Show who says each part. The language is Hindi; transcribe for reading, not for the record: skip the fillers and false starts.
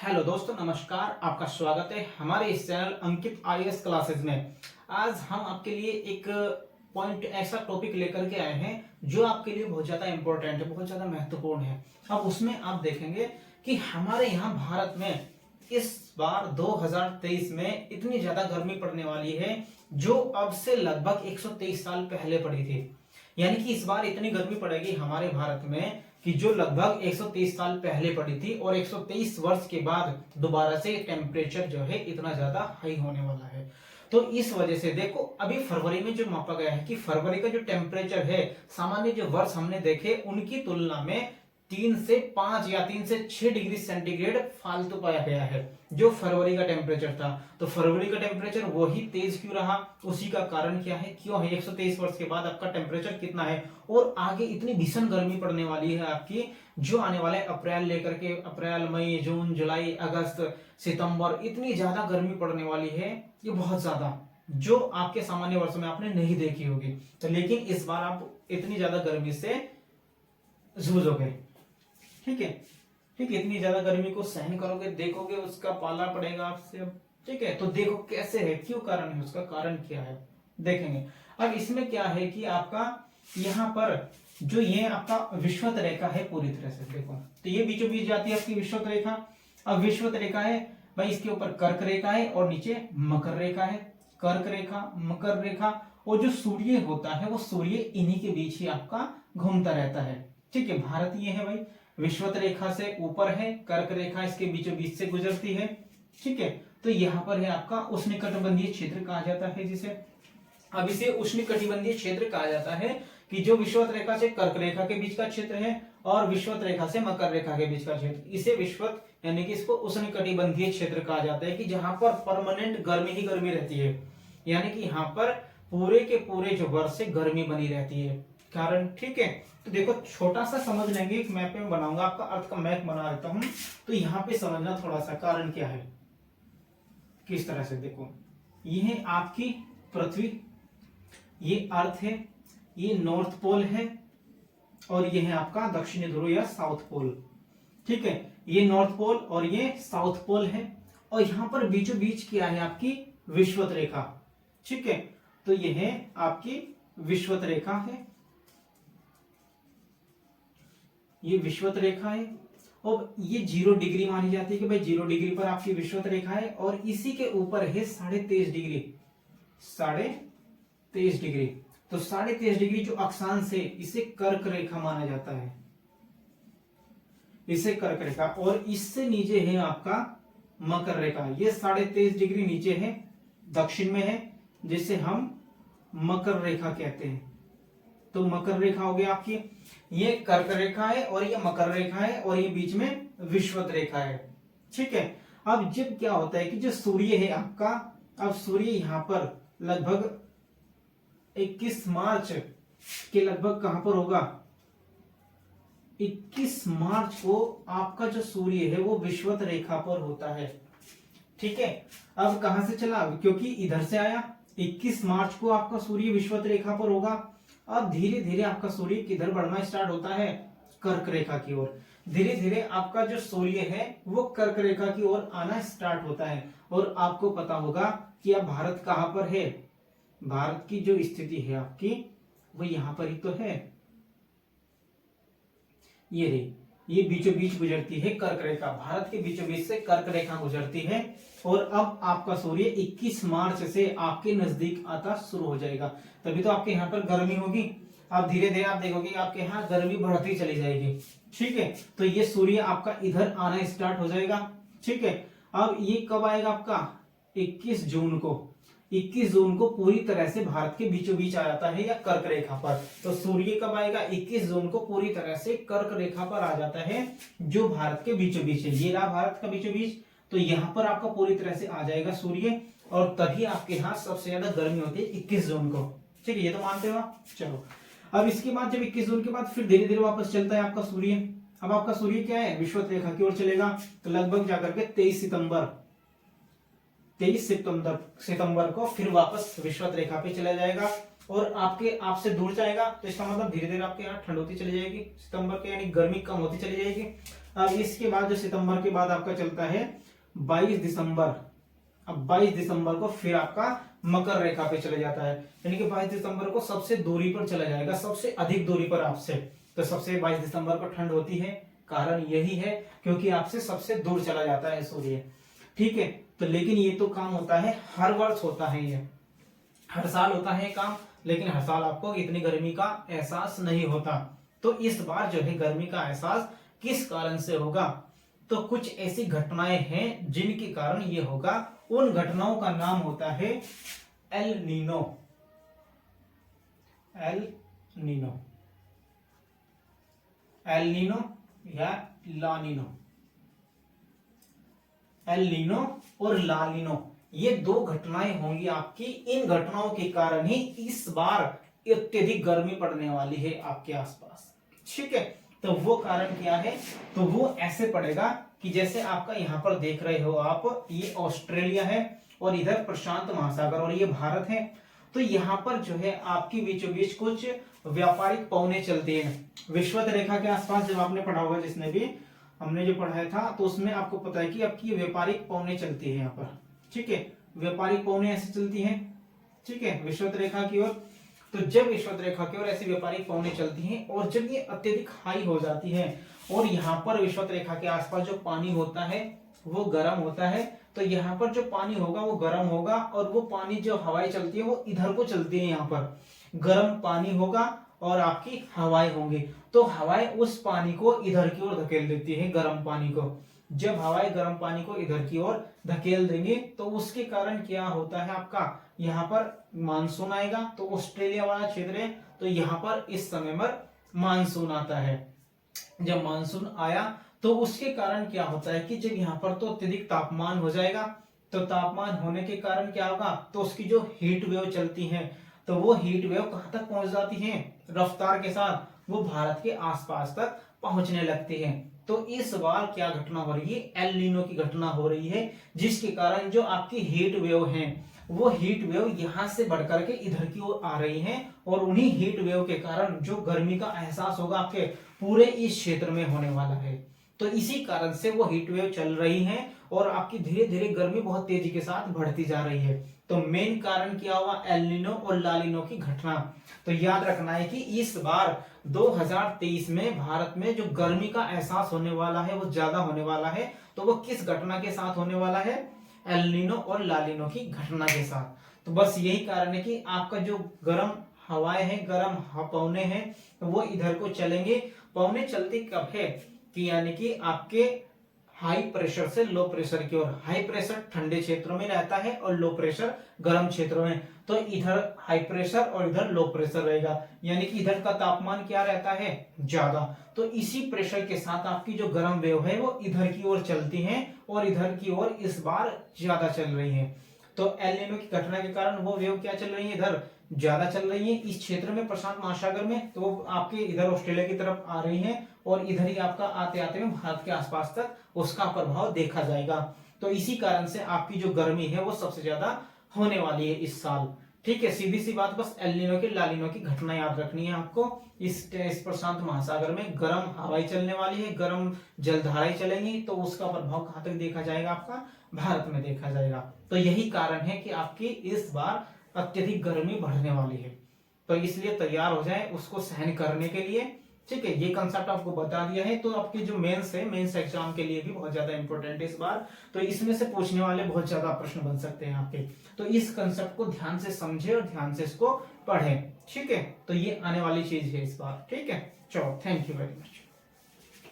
Speaker 1: हेलो दोस्तों, नमस्कार। आपका स्वागत है हमारे इस चैनल अंकित आईएएस क्लासेस में। आज हम आपके लिए एक पॉइंट ऐसा टॉपिक लेकर के आए हैं जो आपके लिए बहुत ज्यादा इंपॉर्टेंट है, बहुत ज्यादा महत्वपूर्ण है। अब उसमें आप देखेंगे कि हमारे यहाँ भारत में इस बार 2023 में इतनी ज्यादा गर्मी पड़ने वाली है जो अब से लगभग 123 साल पहले पड़ी थी। यानी कि इस बार इतनी गर्मी पड़ेगी हमारे भारत में कि जो लगभग 123 साल पहले पड़ी थी, और 123 वर्ष के बाद दोबारा से टेम्परेचर जो है इतना ज्यादा हाई होने वाला है। तो इस वजह से देखो, अभी फरवरी में जो मापा गया है कि फरवरी का जो टेम्परेचर है, सामान्य जो वर्ष हमने देखे उनकी तुलना में 3 से 5 या 3 से 6 डिग्री सेंटीग्रेड फालतू पाया गया है जो फरवरी का टेम्परेचर था। तो फरवरी का टेम्परेचर वही तेज क्यों रहा, उसी का कारण क्या है, क्यों है 123 वर्ष के बाद आपका टेम्परेचर कितना है, और आगे इतनी भीषण गर्मी पड़ने वाली है आपकी, जो आने वाले अप्रैल लेकर के अप्रैल, मई, जून, जुलाई, अगस्त, सितंबर, इतनी ज्यादा गर्मी पड़ने वाली है, ये बहुत ज्यादा, जो आपके सामान्य वर्षों में आपने नहीं देखी होगी। तो लेकिन इस बार आप इतनी ज्यादा गर्मी से जूझोगे। ठीक है, ठीक है, इतनी ज्यादा गर्मी को सहन करोगे, देखोगे, उसका पाला पड़ेगा आपसे। अब ठीक है, तो देखो कैसे है, क्यों कारण है, उसका कारण क्या है देखेंगे। अब इसमें क्या है कि आपका यहाँ पर जो ये आपका विषुवत रेखा है, पूरी तरह से देखो तो ये बीचों बीच जाती है आपकी विषुवत रेखा। अब विषुवत रेखा है भाई, इसके ऊपर कर्क रेखा है और नीचे मकर रेखा है। कर्क रेखा, मकर रेखा, और जो सूर्य होता है वो सूर्य इन्हीं के बीच ही आपका घूमता रहता है। ठीक है, भारत ये है भाई, विषुवत रेखा से ऊपर है, कर्क रेखा इसके बीचों बीच से गुजरती है। ठीक है, तो यहाँ पर है आपका उष्णकटिबंधीय क्षेत्र कहा जाता है जिसे। अब इसे उष्णकटिबंधीय क्षेत्र कहा जाता है कि जो विषुवत रेखा से कर्क रेखा के बीच का क्षेत्र है और विषुवत रेखा से मकर रेखा के बीच का क्षेत्र, इसे विषुवत यानी कि इसको उष्णकटिबंधीय क्षेत्र कहा जाता है कि जहां पर परमानेंट गर्मी ही गर्मी रहती है। यानी कि यहाँ पर पूरे के पूरे जो वर्ष से गर्मी बनी रहती है कारण। ठीक है, तो देखो छोटा सा समझ लेंगे, एक मैप में बनाऊंगा, आपका अर्थ का मैप बना देता हूं, तो यहाँ पे समझना थोड़ा सा कारण क्या है, किस तरह से। देखो, ये है आपकी पृथ्वी, ये अर्थ है, ये नॉर्थ पोल है, और ये है आपका दक्षिणी ध्रुव या साउथ पोल। ठीक है, ये नॉर्थ पोल और ये साउथ पोल है, और यहां पर बीचों बीच क्या है आपकी विषुवत रेखा। ठीक है, तो ये है आपकी विषुवत रेखा है, ये विषुवत रेखा है, और ये 0 डिग्री मानी जाती है कि भाई 0 डिग्री पर आपकी विषुवत रेखा है, और इसी के ऊपर है 23.5 डिग्री, 23.5 डिग्री। तो 23.5 डिग्री जो अक्षांश है इसे कर्क रेखा माना जाता है, इसे कर्क रेखा। और इससे नीचे है आपका मकर रेखा, ये 23.5 डिग्री नीचे है, दक्षिण में है, जिसे हम मकर रेखा कहते हैं। तो मकर रेखा हो गई आपकी, ये कर्क रेखा है और ये मकर रेखा है, और ये बीच में विषुवत रेखा है। ठीक है, अब जब क्या होता है कि जो सूर्य है आपका, अब सूर्य यहां पर लगभग 21 मार्च के लगभग कहां पर होगा, 21 मार्च को आपका जो सूर्य है वो विषुवत रेखा पर होता है। ठीक है, अब कहां से चला, क्योंकि इधर से आया, 21 मार्च को आपका सूर्य विषुवत रेखा पर होगा। अब धीरे धीरे आपका सूर्य किधर बढ़ना स्टार्ट होता है, कर्क रेखा की ओर। धीरे धीरे आपका जो सूर्य है वो कर्क रेखा की ओर आना स्टार्ट होता है। और आपको पता होगा कि अब भारत कहां पर है, भारत की जो स्थिति है आपकी वो यहां पर ही तो है, ये रही, ये बीचों बीच गुजरती है कर्क रेखा, भारत के बीचों बीच से कर्क रेखा गुजरती है। और अब आपका सूर्य 21 मार्च से आपके नजदीक आता शुरू हो जाएगा, तभी तो आपके यहाँ पर गर्मी होगी। अब धीरे धीरे आप देखोगे आपके यहाँ गर्मी बढ़ती चली जाएगी। ठीक है, तो ये सूर्य आपका इधर आना स्टार्ट हो जाएगा। ठीक है, अब ये कब आएगा आपका 21 जून को, 21 जून को पूरी तरह से भारत के बीचों बीच आ जाता है या कर्क रेखा पर। तो सूर्य कब आएगा, 21 जून को पूरी तरह से कर्क रेखा पर आ जाता है जो भारत के बीचों बीच है। ये रहा भारत का बीचों बीच, तो यहाँ पर आपका पूरी तरह से आ जाएगा सूर्य, और तभी आपके यहाँ सबसे ज्यादा गर्मी होती है 21 जून को। ठीक है, ये तो मानते हो आप। चलो, अब इसके बाद जब 21 जून के बाद फिर धीरे धीरे वापस चलता है आपका सूर्य। अब आपका सूर्य क्या है, विषुवत रेखा की ओर चलेगा, तो लगभग जाकर के 23 सितंबर को फिर वापस विषुवत रेखा पे चला जाएगा, और आपसे दूर जाएगा। तो इसका मतलब धीरे धीरे आपके यहाँ ठंड होती चली जाएगी, सितंबर के यानी गर्मी कम होती चली जाएगी। अब इसके बाद जो सितंबर के बाद आपका चलता है 22 दिसंबर। अब 22 दिसंबर को फिर आपका मकर रेखा पे चले जाता है, यानी कि 22 दिसंबर को सबसे दूरी पर चला जाएगा, सबसे अधिक दूरी पर आपसे। तो सबसे 22 दिसंबर को ठंड होती है, कारण यही है क्योंकि आपसे सबसे दूर चला जाता है सूर्य। ठीक है, तो लेकिन ये तो काम होता है हर वर्ष होता है, ये हर साल होता है काम, लेकिन हर साल आपको इतनी गर्मी का एहसास नहीं होता। तो इस बार जो है गर्मी का एहसास किस कारण से होगा, तो कुछ ऐसी घटनाएं हैं जिनके कारण ये होगा। उन घटनाओं का नाम होता है El Nino. El Nino, El Nino या ला नीनो। एल नीनो और ला नीनो, ये दो घटनाएं होंगी आपकी। इन घटनाओं के कारण ही इस बार अत्यधिक गर्मी पड़ने वाली है आपके आसपास। ठीक है, तो वो कारण क्या है, तो वो ऐसे पड़ेगा कि जैसे आपका यहां पर देख रहे हो आप, ये ऑस्ट्रेलिया है और इधर प्रशांत महासागर और ये भारत है। तो यहाँ पर जो है आपकी बीचों बीच कुछ व्यापारिक पौने चलती है विषुवत रेखा के आसपास। जब आपने पढ़ा होगा, जिसने भी हमने जो पढ़ाया था, तो उसमें आपको पता है कि आपकी व्यापारिक पौने चलती है यहाँ पर। ठीक है, व्यापारिक पौने ऐसे चलती है, ठीक है, विषुवत रेखा की ओर। तो जब विषुवत रेखा की ओर ऐसी व्यापारिक पौने चलती हैं और जब ये अत्यधिक हाई हो जाती है और यहाँ पर विषुवत रेखा के आसपास जो पानी होता है वो गर्म होता है, तो यहाँ पर जो पानी होगा वो गर्म होगा और वो पानी जो हवाएं चलती है वो इधर को चलती है। यहाँ पर गर्म पानी होगा और आपकी हवाएं होंगी, तो हवाएं उस पानी को इधर की ओर धकेल देती है, गर्म पानी को। जब हवाएं गर्म पानी को इधर की ओर धकेल देंगे तो उसके कारण क्या होता है, आपका यहाँ पर मानसून आएगा। तो ऑस्ट्रेलिया वाला क्षेत्र है, तो यहाँ पर इस समय पर मानसून आता है। जब मानसून आया तो उसके कारण क्या होता है कि जब यहाँ पर तो अत्यधिक तापमान हो जाएगा, तो तापमान होने के कारण क्या होगा, तो उसकी जो हीट वेव चलती है, तो वो हीट वेव कहां तक पहुंच जाती है, रफ्तार के साथ वो भारत के आसपास तक पहुंचने लगती है। तो इस बार क्या घटना हो रही है, एल नीनो की घटना हो रही है, जिसके कारण जो आपकी हीट वेव है वो हीट वेव यहां से बढ़कर के इधर की ओर आ रही है और उन्हीं हीट वेव के कारण जो गर्मी का एहसास होगा आपके पूरे इस क्षेत्र में होने वाला है। तो इसी कारण से वो हीट वेव चल रही है और आपकी धीरे धीरे गर्मी बहुत तेजी के साथ बढ़ती जा रही है। तो मेन कारण क्या हुआ, एल नीनो और ला नीनो की घटना। तो याद रखना है कि इस बार 2023 में भारत में जो गर्मी का एहसास होने वाला है वो ज्यादा होने वाला है। तो वो किस घटना के साथ होने वाला है, एल नीनो और ला नीनो की घटना के साथ। तो बस यही कारण है कि आपका जो गर्म हवाएं हैं, गर्म पवने हैं, वो इधर को चलेंगे। पवने चलते कब है कि यानी कि आपके हाई प्रेशर से लो प्रेशर की ओर। हाई प्रेशर ठंडे क्षेत्रों में रहता है और लो प्रेशर गर्म क्षेत्रों में। तो इधर हाई प्रेशर और इधर लो प्रेशर रहेगा, यानी कि इधर का तापमान क्या रहता है, ज्यादा। तो इसी प्रेशर के साथ आपकी जो गर्म वेव है वो इधर की ओर चलती है और इधर की ओर इस बार ज्यादा चल रही है। तो एल नीनो की घटना के कारण वो वेव क्या चल रही है, इधर ज्यादा चल रही है इस क्षेत्र में, प्रशांत महासागर में। तो आपके इधर ऑस्ट्रेलिया की तरफ आ रही है और इधर ही आपका आते आते में भारत के आसपास तक उसका प्रभाव देखा जाएगा। तो इसी कारण से आपकी जो गर्मी है वो सबसे ज्यादा होने वाली है इस साल। ठीक है, सीधी सी बात, बस एल नीनो की ला नीनो की घटना याद रखनी है आपको। इस प्रशांत महासागर में गर्म हवाएं चलने वाली है, गर्म जलधाराएं चलेंगी, तो उसका प्रभाव कहां तक देखा जाएगा, आपका भारत में देखा जाएगा। तो यही कारण है कि आपकी इस बार अत्यधिक गर्मी बढ़ने वाली है। तो इसलिए तैयार हो जाए उसको सहन करने के लिए। ठीक है, ये कंसेप्ट आपको बता दिया है। तो आपके जो मेंस है, मेंस एग्जाम के लिए भी बहुत ज्यादा इंपॉर्टेंट है इस बार। तो इसमें से पूछने वाले बहुत ज्यादा प्रश्न बन सकते हैं आपके। तो इस कंसेप्ट को ध्यान से समझे और ध्यान से इसको पढ़ें। ठीक है, तो ये आने वाली चीज है इस बार। ठीक है, चलो, थैंक यू वेरी मच।